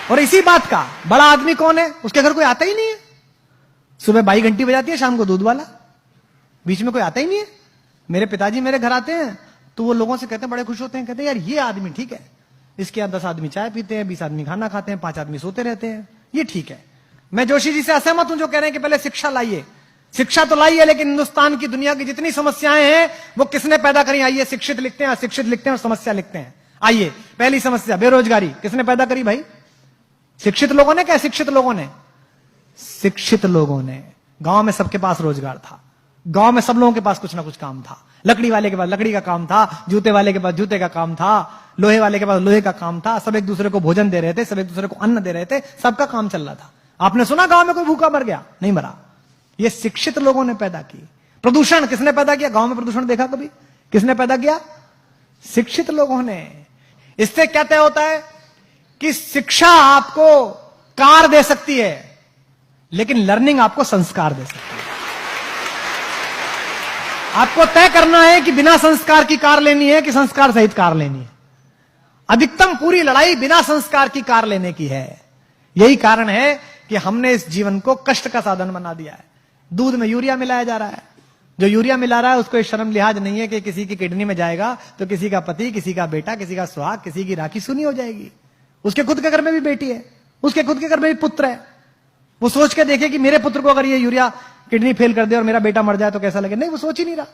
और इसी बात का बड़ा आदमी कौन है? उसके घर कोई आता ही नहीं है। सुबह बाई घंटी बजाती है, शाम को दूध वाला, बीच में कोई आता ही नहीं है। मेरे पिताजी मेरे घर आते हैं तो वो लोगों से कहते हैं, बड़े खुश होते हैं, कहते हैं यार ये आदमी ठीक है, इसके यहाँ 10 आदमी चाय पीते हैं, 20 आदमी खाना खाते हैं, 5 आदमी सोते रहते हैं, ये ठीक है। मैं जोशी जी से असहमत हूं जो कह रहे हैं कि पहले शिक्षा लाइए। शिक्षा तो लाई है, लेकिन हिंदुस्तान की दुनिया की जितनी समस्याएं हैं वो किसने पैदा करी? आइए, शिक्षित लिखते हैं, अशिक्षित लिखते हैं और समस्या लिखते हैं। आइए, पहली समस्या बेरोजगारी, किसने पैदा करी भाई? शिक्षित लोगों ने क्या अशिक्षित लोगों ने? शिक्षित लोगों ने। गांव में सबके पास रोजगार था, गांव में सब लोगों के पास कुछ ना कुछ काम था। लकड़ी वाले के पास लकड़ी का काम था, जूते वाले के पास जूते का काम था, लोहे वाले के पास लोहे का काम था। सब एक दूसरे को भोजन दे रहे थे, सब एक दूसरे को अन्न दे रहे थे, सबका काम चल रहा था। आपने सुना गांव में कोई भूखा मर गया? नहीं मरा। ये शिक्षित लोगों ने पैदा की। प्रदूषण किसने पैदा किया? गांव में प्रदूषण देखा कभी? किसने पैदा किया? शिक्षित लोगों ने। इससे क्या तय होता है कि शिक्षा आपको कार दे सकती है, लेकिन लर्निंग आपको संस्कार दे सकती है। आपको तय करना है कि बिना संस्कार की कार लेनी है कि संस्कार सहित कार लेनी है। अधिकतम पूरी लड़ाई बिना संस्कार की कार लेने की है। यही कारण है कि हमने इस जीवन को कष्ट का साधन बना दिया है। दूध में यूरिया मिलाया जा रहा है। जो यूरिया मिला रहा है उसको शर्म लिहाज नहीं है कि किसी की किडनी में जाएगा तो किसी का पति, किसी का बेटा, किसी का सुहाग, किसी की राखी सुनी हो जाएगी। उसके खुद के घर में भी बेटी है, उसके खुद के घर में भी पुत्र है। वो सोच के देखे कि मेरे पुत्र को अगर ये यूरिया किडनी फेल कर दे और मेरा बेटा मर जाए तो कैसा लगे। नहीं, वो सोच ही नहीं रहा।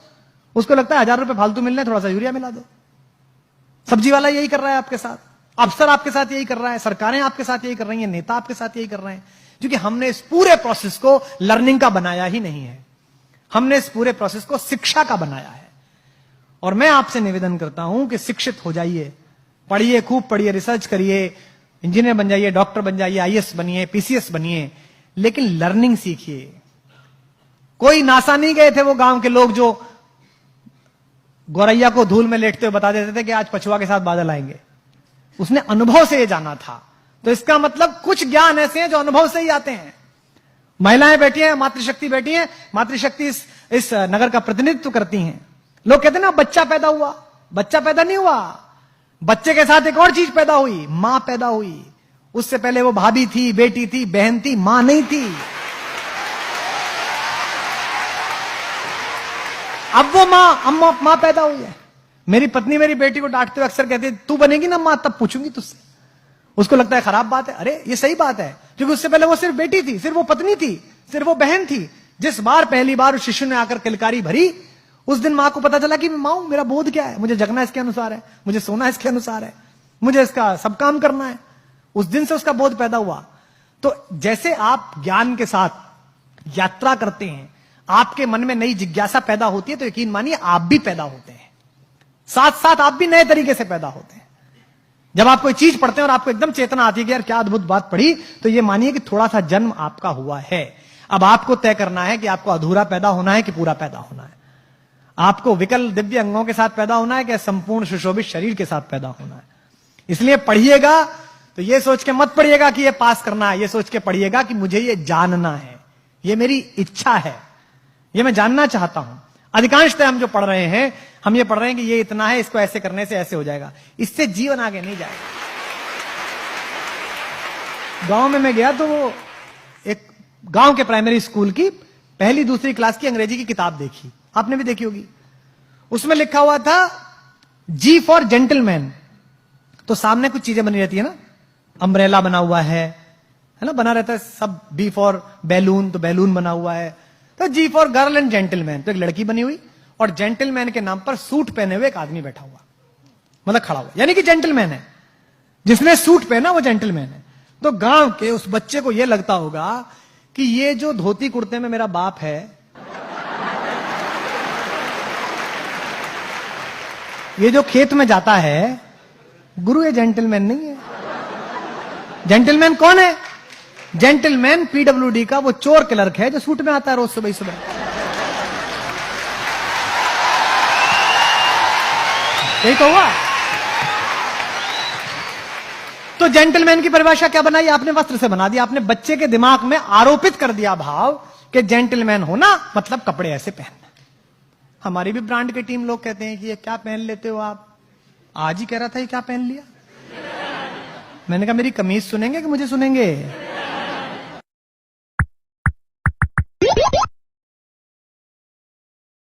उसको लगता है 1000 रुपए फालतू मिलने, थोड़ा सा यूरिया मिला दो। सब्जी वाला यही कर रहा है आपके साथ, अफसर आपके साथ यही कर रहा है, सरकारें आपके साथ यही कर रही हैं, नेता आपके साथ यही कर रहे हैं, क्योंकि हमने इस पूरे प्रोसेस को लर्निंग का बनाया ही नहीं है। हमने इस पूरे प्रोसेस को शिक्षा का बनाया है। और मैं आपसे निवेदन करता हूं कि शिक्षित हो जाइए, पढ़िए, खूब पढ़िए, रिसर्च करिए, इंजीनियर बन जाइए, डॉक्टर बन जाइए, आईएएस बनिए, पीसीएस बनिए, लेकिन लर्निंग सीखिए। कोई नासा नहीं गए थे वो गांव के लोग जो गौरैया को धूल में लेटते हुए बता देते थे कि आज पछुआ के साथ बादल आएंगे। उसने अनुभव से ये जाना था। तो इसका मतलब कुछ ज्ञान ऐसे हैं जो अनुभव से ही आते हैं। महिलाएं बैठी हैं, मातृशक्ति बैठी हैं, मातृशक्ति इस नगर का प्रतिनिधित्व करती हैं। लोग कहते हैं ना बच्चा पैदा हुआ, बच्चा पैदा नहीं हुआ, बच्चे के साथ एक और चीज पैदा हुई, मां पैदा हुई। उससे पहले वो भाभी थी, बेटी थी, बहन थी, मां नहीं थी। अब वो मां पैदा हुई है। मेरी पत्नी मेरी बेटी को डांटते हुए अक्सर कहती है, तू बनेगी ना मां तब पूछूंगी तुझसे। उसको लगता है खराब बात है। अरे ये सही बात है, क्योंकि उससे पहले वो सिर्फ बेटी थी, सिर्फ वो पत्नी थी, सिर्फ वो बहन थी। जिस बार पहली बार उस शिशु ने आकर किलकारी भरी, उस दिन मां को पता चला कि मैं मां हूं, मेरा बोध क्या है, मुझे जगना इसके अनुसार है, मुझे सोना इसके अनुसार है, मुझे इसका सब काम करना है। उस दिन से उसका बोध पैदा हुआ। तो जैसे आप ज्ञान के साथ यात्रा करते हैं, आपके मन में नई जिज्ञासा पैदा होती है, तो यकीन मानिए आप भी पैदा होते हैं, साथ साथ आप भी नए तरीके से पैदा होते हैं। जब आप कोई चीज पढ़ते हैं और आपको एकदम चेतना आती है कि यार क्या अद्भुत बात पढ़ी, तो ये मानिए कि थोड़ा सा जन्म आपका हुआ है। अब आपको तय करना है कि आपको अधूरा पैदा होना है कि पूरा पैदा होना है। आपको विकल दिव्य अंगों के साथ पैदा होना है कि संपूर्ण सुशोभित शरीर के साथ पैदा होना है। इसलिए पढ़िएगा तो ये सोच के मत पढ़िएगा कि ये पास करना है, ये सोच के पढ़िएगा कि मुझे ये जानना है, ये मेरी इच्छा है, ये मैं जानना चाहता हूं। अधिकांशतः हम जो पढ़ रहे हैं, हम ये पढ़ रहे हैं कि ये इतना है, इसको ऐसे करने से ऐसे हो जाएगा। इससे जीवन आगे नहीं जाएगा। गांव में मैं गया तो वो एक गांव के प्राइमरी स्कूल की पहली दूसरी क्लास की अंग्रेजी की किताब देखी, आपने भी देखी होगी। उसमें लिखा हुआ था जी फॉर जेंटलमैन। तो सामने कुछ चीजें बनी रहती है ना, अम्ब्रेला बना हुआ है ना, बना रहता है सब। बी फॉर बैलून, तो बैलून बना हुआ है। तो जी फॉर गर्ल एंड जेंटलमैन, तो एक लड़की बनी हुई और जेंटलमैन के नाम पर सूट पहने हुए एक आदमी बैठा हुआ, मतलब खड़ा हुआ, यानी कि जेंटलमैन है। जिसने सूट पहना वो जेंटलमैन है। तो गांव के उस बच्चे को यह लगता होगा कि ये जो धोती कुर्ते में मेरा बाप है, ये जो खेत में जाता है, गुरु ये जेंटलमैन नहीं है। जेंटलमैन कौन है? जेंटलमैन पीडब्ल्यूडी का वो चोर क्लर्क है जो सूट में आता है रोज सुबह सुबह। यही तो हुआ। तो जेंटलमैन की परिभाषा क्या बनाई आपने? वस्त्र से बना दिया। आपने बच्चे के दिमाग में आरोपित कर दिया भाव कि जेंटलमैन होना मतलब कपड़े ऐसे पहनना। हमारी भी ब्रांड के टीम लोग कहते हैं कि ये क्या पहन लेते हो आप। आज ही कह रहा था ये क्या पहन लिया। मैंने कहा मेरी कमीज सुनेंगे कि मुझे सुनेंगे?